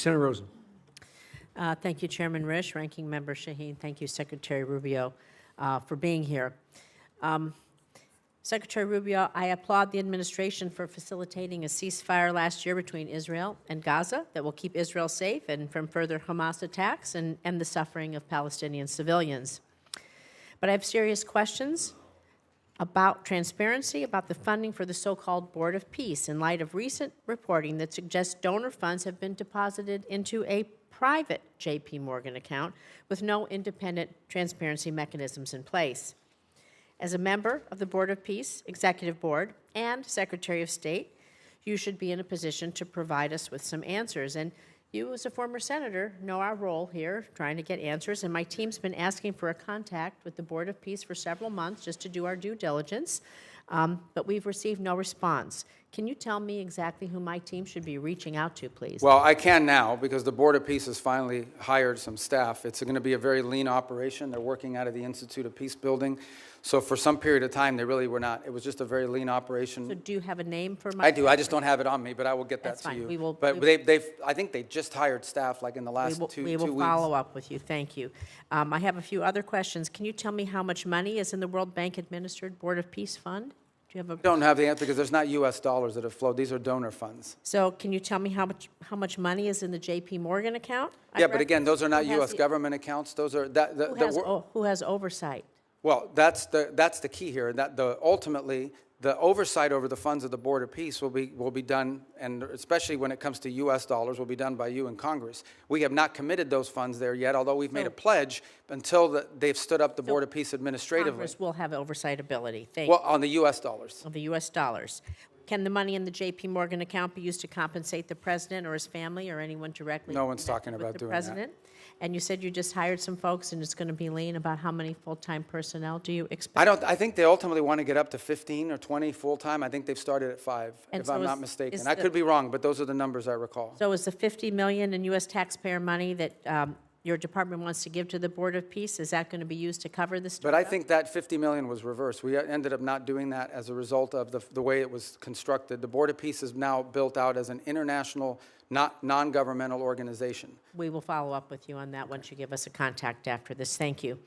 Senator Rosen. Thank you, Chairman Risch, Ranking Member Shaheen. Thank you, Secretary Rubio, for being here. Secretary Rubio, I applaud the administration for facilitating a ceasefire last year between Israel and Gaza that will keep Israel safe and from further Hamas attacks and the suffering of Palestinian civilians. But I have serious questions about transparency, about the funding for the so-called Board of Peace in light of recent reporting that suggests donor funds have been deposited into a private J.P. Morgan account with no independent transparency mechanisms in place. As a member of the Board of Peace, Executive Board, and Secretary of State, you should be in a position to provide us with some answers. And you, as a former senator, know our role here, trying to get answers. And my team's been asking for a contact with the Board of Peace for several months just to do our due diligence, but we've received no response. Can you tell me exactly who my team should be reaching out to, please? Well, I can now because the Board of Peace has finally hired some staff. It's going to be a very lean operation. They're working out of the Institute of Peace building. So for some period of time, they really were not. It was just a very lean operation. So do you have a name for my... I do. I just don't have it on me, but I will get that That's to fine. you. We will, but I think they just hired staff like in the last two weeks. We will follow up with you. Thank you. I have a few other questions. Can you tell me how much money is in the World Bank-administered Board of Peace Fund? Do you have a... I don't have the answer because there's not U.S. dollars that have flowed. These are donor funds. So can you tell me how much money is in the J.P. Morgan account? Yeah, but again, those are not U.S. government accounts. Those are who has oversight? Well, that's the key here. Ultimately, the oversight over the funds of the Board of Peace will be done, and especially when it comes to U.S. dollars, will be done by you in Congress. We have not committed those funds there yet, although we've made a pledge until they've stood up the Board of Peace administratively. Congress will have oversight ability. Thank you. Well, on the U.S. dollars. Of the U.S. dollars. Can the money in the J.P. Morgan account be used to compensate the president or his family or anyone directly? No one's talking about doing that. President? And you said you just hired some folks and it's going to be lean. About how many full-time personnel do you expect? I think they ultimately want to get up to 15 or 20 full-time. I think they've started at 5, if I'm not mistaken. I could be wrong, but those are the numbers I recall. So is the $50 million in U.S. taxpayer money that your department wants to give to the Board of Peace, is that going to be used to cover this? But I think that $50 million was reversed. We ended up not doing that as a result of the way it was constructed. The Board of Peace is now built out as an international, non-governmental organization. We will follow up with you on that once you give us a contact after this. Thank you.